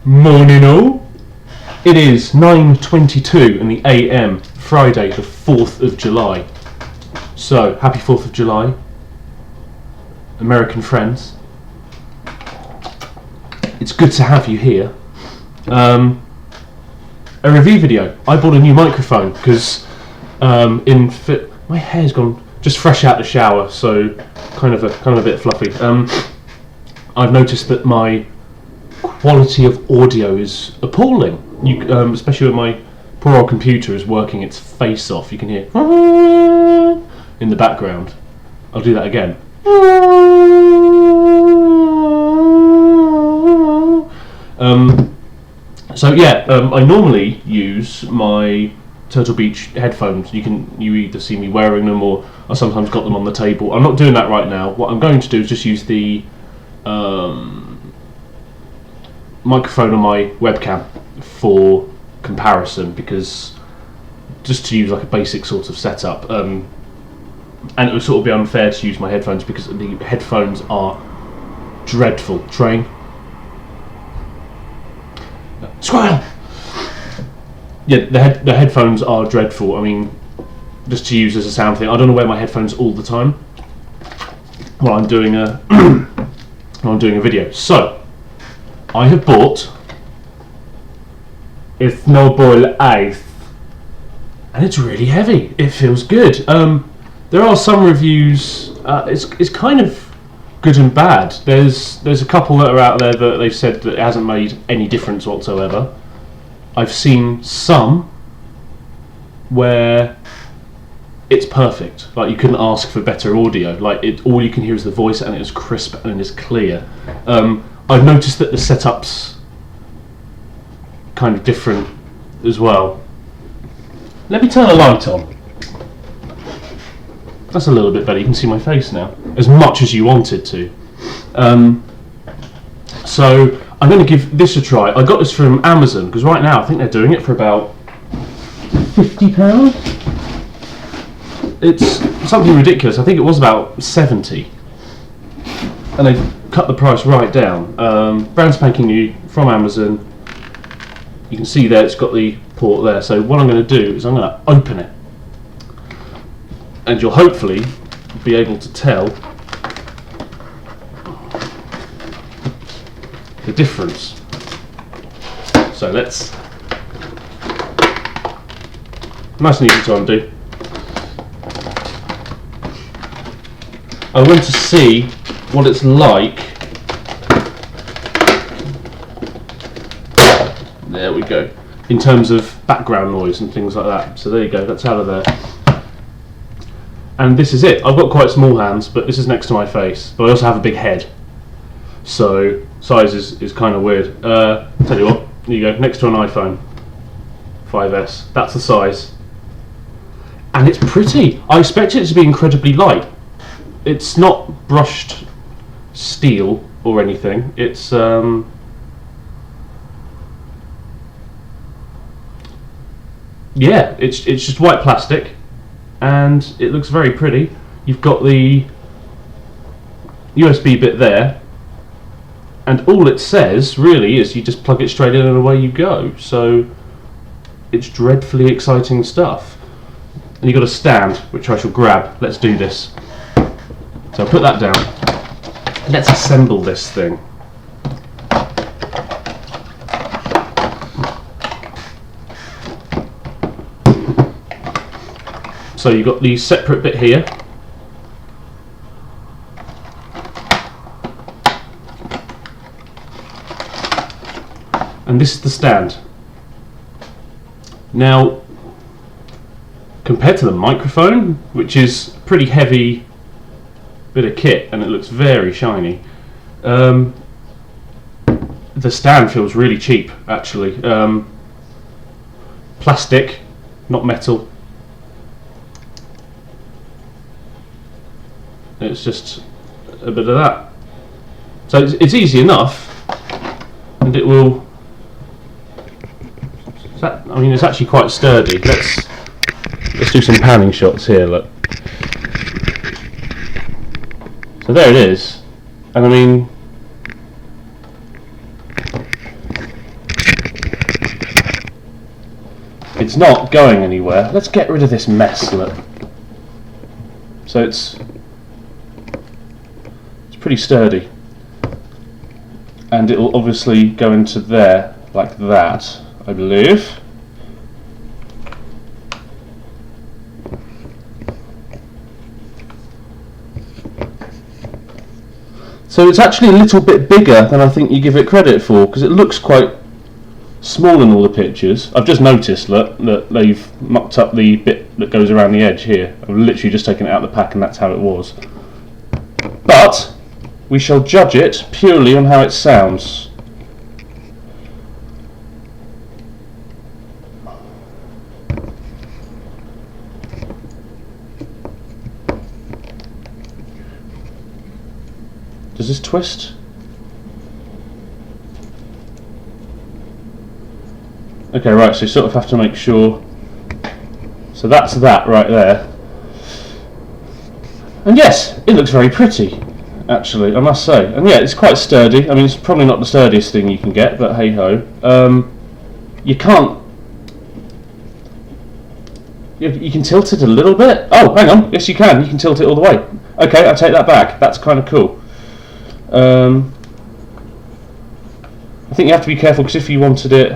Morning all. It is 9:22 in the AM, Friday the 4th of July. So, happy 4th of July, American friends. It's good to have you here. A review video. I bought a new microphone because my hair's gone just fresh out the shower, so kind of a bit fluffy. I've noticed that my quality of audio is appalling. Especially when my poor old computer is working its face off. You can hear in the background. I'll do that again. I normally use my Turtle Beach headphones. You either see me wearing them or I sometimes got them on the table. I'm not doing that right now. What I'm going to do is just use the microphone on my webcam for comparison, because just to use like a basic sort of setup, and it would sort of be unfair to use my headphones because the headphones are dreadful. Train. Squirrel! Yeah, the headphones are dreadful. I mean, just to use as a sound thing. I don't know, wear my headphones all the time while I'm doing a video. So I have bought a Snowball Ice, and it's really heavy. It feels good. There are some reviews. It's kind of good and bad. There's a couple that are out there that they've said that it hasn't made any difference whatsoever. I've seen some where it's perfect. Like, you couldn't ask for better audio. Like, all you can hear is the voice, and it's crisp and it's clear. I've noticed that the setup's kind of different as well. Let me turn the light on. That's a little bit better. You can see my face now, as much as you wanted to. So I'm going to give this a try. I got this from Amazon because right now I think they're doing it for about £50. It's something ridiculous. I think it was about £70, and they've cut the price right down. Brand spanking new from Amazon. You can see there it's got the port there. So what I'm going to do is I'm going to open it, and you'll hopefully be able to tell the difference. So let's, nice and easy to undo. I want to see what it's like. There we go. In terms of background noise and things like that. So there you go, that's out of there. And this is it. I've got quite small hands, but this is next to my face. But I also have a big head, so size is kind of weird. Tell you what, there you go, next to an iPhone 5S. That's the size. And it's pretty. I expected it to be incredibly light. It's not brushed steel or anything. It's yeah, it's just white plastic, and it looks very pretty. You've got the USB bit there, and all it says really is you just plug it straight in and away you go. So it's dreadfully exciting stuff. And you've got a stand, which I shall grab. Let's do this. So I'll put that down. Let's assemble this thing. So you've got the separate bit here. And this is the stand. Now, compared to the microphone, which is a pretty heavy bit of kit and it looks very shiny, the stand feels really cheap, actually. Plastic, not metal. It's just a bit of that. So it's easy enough, and it will. I mean, it's actually quite sturdy. Let's do some panning shots here. Look. So there it is, and I mean, it's not going anywhere. Let's get rid of this mess, look. So it's pretty sturdy. And it will obviously go into there, like that, I believe. So it's actually a little bit bigger than I think you give it credit for, because it looks quite small in all the pictures. I've just noticed, look, that they've mucked up the bit that goes around the edge here. I've literally just taken it out of the pack and that's how it was. But we shall judge it purely on how it sounds. Does this twist? Okay, right, so you sort of have to make sure. So that's that right there. And yes, it looks very pretty, actually, I must say. And yeah, it's quite sturdy. I mean, it's probably not the sturdiest thing you can get, but hey ho. You can't. You can tilt it a little bit. Oh, hang on. Yes, you can. You can tilt it all the way. Okay, I take that back. That's kind of cool. I think you have to be careful, because if you wanted it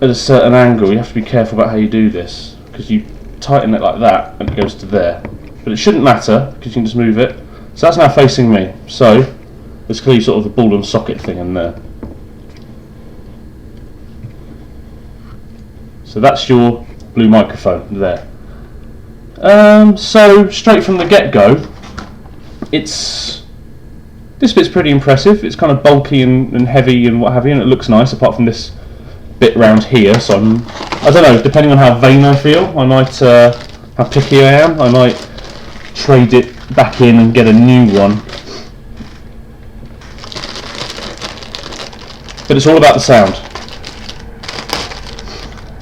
at a certain angle, you have to be careful about how you do this, because you tighten it like that and it goes to there. But it shouldn't matter, because you can just move it. So that's now facing me. So there's clearly sort of a ball and socket thing in there. So that's your Blue microphone there. So straight from the get-go, this bit's pretty impressive. It's kind of bulky and heavy and what have you, and it looks nice apart from this bit round here. So I don't know, depending on how vain I feel, I might, how picky I am, I might trade it back in and get a new one. But it's all about the sound.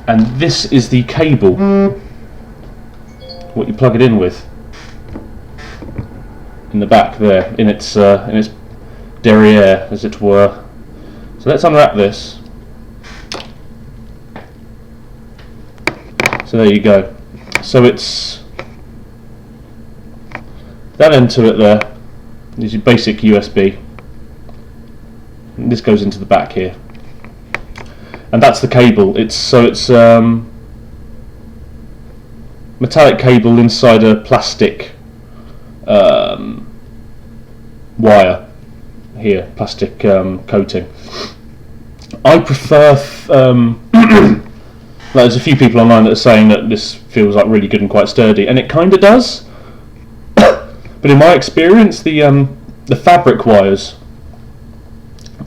And this is the cable, what you plug it in with. In the back there, in its derriere, as it were. So let's unwrap this. So there you go. So it's that end to it there. This is your basic USB. And this goes into the back here, and that's the cable. It's metallic cable inside a plastic wire here, plastic coating. I prefer there's a few people online that are saying that this feels like really good and quite sturdy, and it kind of does. But in my experience, the fabric wires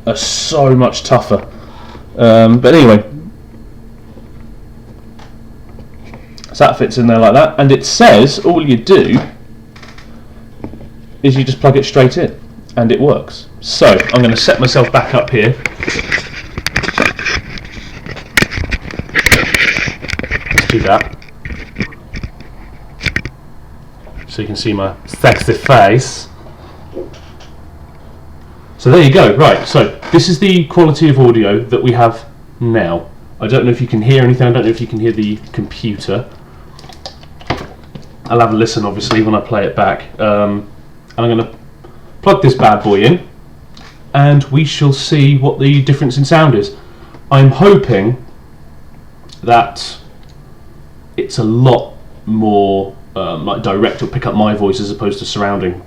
are so much tougher. But anyway, so that fits in there like that, and it says all you do is you just plug it straight in, and it works. So I'm going to set myself back up here. Let's do that, so you can see my sexy face. So there you go. Right, so this is the quality of audio that we have now. I don't know if you can hear anything. I don't know if you can hear the computer. I'll have a listen, obviously, when I play it back. And I'm going to plug this bad boy in, and we shall see what the difference in sound is. I'm hoping that it's a lot more like direct, or pick up my voice as opposed to surrounding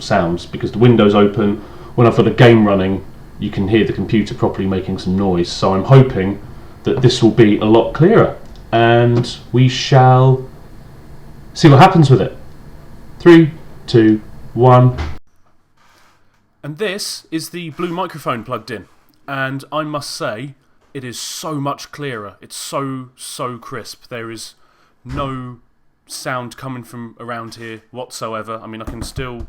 sounds, because the window's open. When I've got a game running, you can hear the computer properly making some noise. So I'm hoping that this will be a lot clearer, and we shall see what happens with it. 3, 2, 1. And this is the Blue microphone plugged in, and I must say it is so much clearer. It's so crisp. There is no sound coming from around here whatsoever. I mean, I can still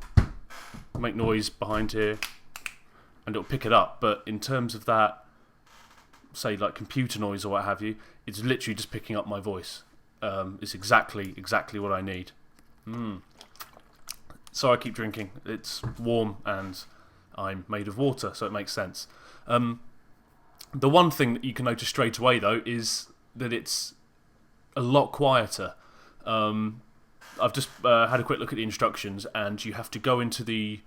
make noise behind here and it'll pick it up, but in terms of that, say like computer noise or what have you, it's literally just picking up my voice. It's exactly what I need. So I keep drinking. It's warm and I'm made of water, so it makes sense. The one thing that you can notice straight away, though, is that it's a lot quieter. I've just had a quick look at the instructions, and you have to go into the...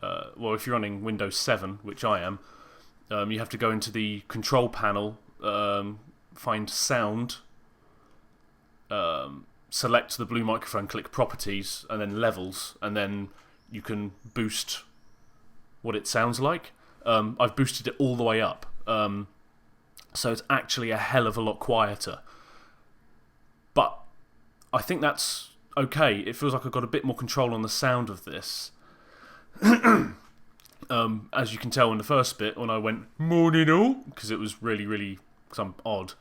well, if you're running Windows 7, which I am, you have to go into the control panel, find sound, select the blue microphone, click properties, and then levels, and then you can boost what it sounds like. I've boosted it all the way up, so it's actually a hell of a lot quieter. But I think that's okay. It feels like I've got a bit more control on the sound of this. As you can tell in the first bit, when I went morning all, because it was really some odd.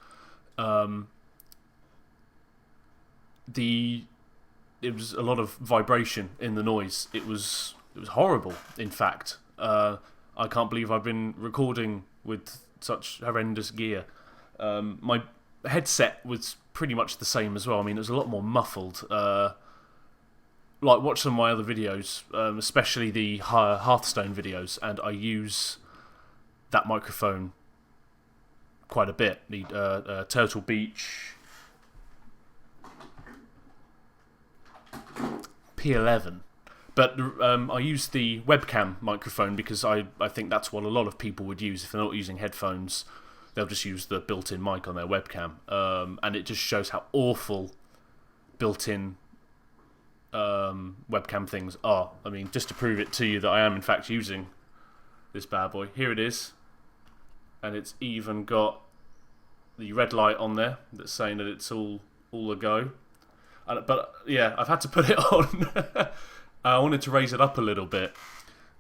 It was a lot of vibration in the noise. It was horrible. In fact, I can't believe I've been recording with such horrendous gear. My headset was pretty much the same as well. I mean, it was a lot more muffled. Like, watch some of my other videos, especially the Hearthstone videos, and I use that microphone quite a bit. The Turtle Beach P11. But I use the webcam microphone because I think that's what a lot of people would use. If they're not using headphones, they'll just use the built-in mic on their webcam. And it just shows how awful built-in webcam things are. I mean, just to prove it to you that I am in fact using this bad boy, here it is, and it's even got the red light on there that's saying that it's all a go. But yeah, I've had to put it on. I wanted to raise it up a little bit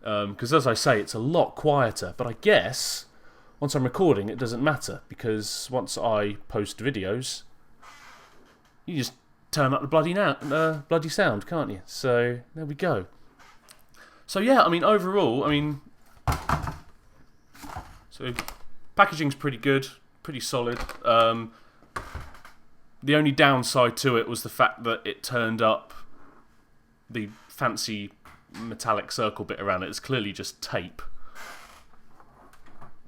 because, as I say, it's a lot quieter. But I guess once I'm recording, it doesn't matter, because once I post videos, you just turn up the bloody sound, can't you? So there we go. So yeah, I mean, overall, so packaging's pretty good, pretty solid. The only downside to it was the fact that it turned up the fancy metallic circle bit around it. It's clearly just tape.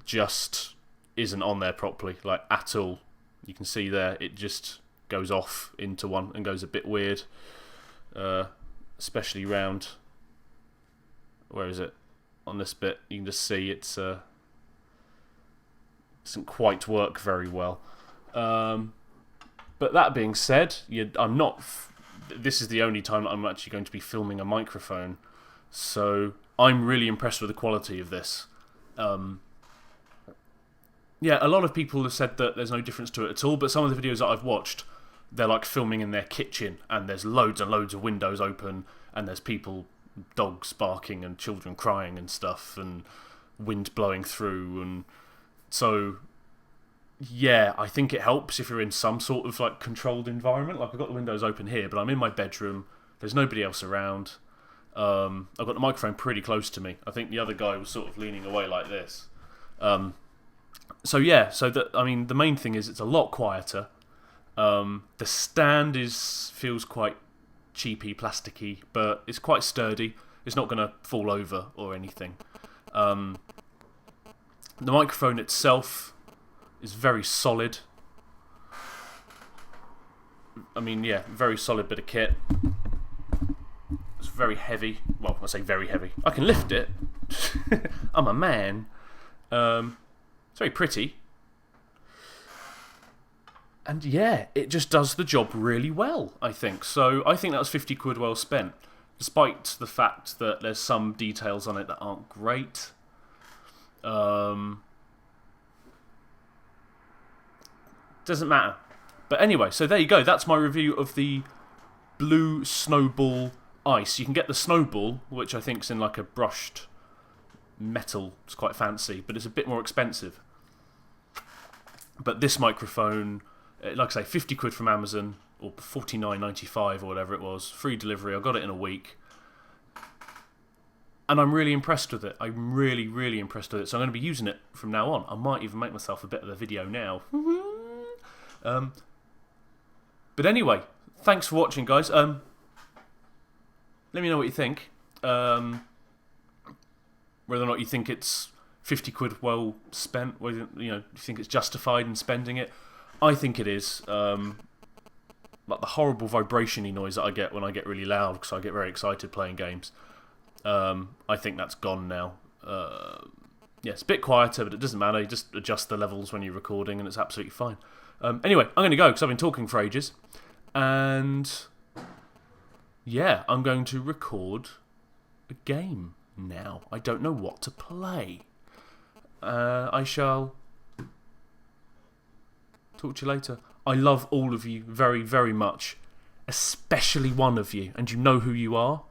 Just isn't on there properly, like, at all. You can see there, it just goes off into one and goes a bit weird, especially round, where is it, on this bit. You can just see it's doesn't quite work very well. But that being said, I'm not. This is the only time that I'm actually going to be filming a microphone, so I'm really impressed with the quality of this. Yeah, a lot of people have said that there's no difference to it at all, but some of the videos that I've watched, they're like filming in their kitchen, and there's loads and loads of windows open, and there's people, dogs barking and children crying and stuff, and wind blowing through, and so yeah, I think it helps if you're in some sort of like controlled environment. Like, I've got the windows open here, but I'm in my bedroom, there's nobody else around. I've got the microphone pretty close to me. I think the other guy was sort of leaning away like this. So yeah, the main thing is it's a lot quieter. The stand feels quite cheapy, plasticky, but it's quite sturdy. It's not going to fall over or anything. The microphone itself is very solid. I mean, yeah, very solid bit of kit. It's very heavy. Well, I say very heavy. I can lift it. I'm a man. It's very pretty. And yeah, it just does the job really well, I think. So I think that was 50 quid well spent, despite the fact that there's some details on it that aren't great. Doesn't matter. But anyway, so there you go. That's my review of the Blue Snowball Ice. You can get the Snowball, which I think is in like a brushed metal. It's quite fancy, but it's a bit more expensive. But this microphone, like I say, 50 quid from Amazon, or 49.95 or whatever it was. Free delivery. I got it in a week. And I'm really impressed with it. I'm really, really impressed with it. So I'm going to be using it from now on. I might even make myself a bit of a video now. But anyway, thanks for watching, guys. Let me know what you think. Whether or not you think it's £50 well spent? Whether you think it's justified in spending it? I think it is. Like the horrible vibration-y noise that I get when I get really loud because I get very excited playing games. I think that's gone now. It's a bit quieter, but it doesn't matter. You just adjust the levels when you're recording, and it's absolutely fine. Anyway, I'm going to go because I've been talking for ages, and I'm going to record a game now. I don't know what to play. I shall talk to you later. I love all of you very, very much, especially one of you, and you know who you are.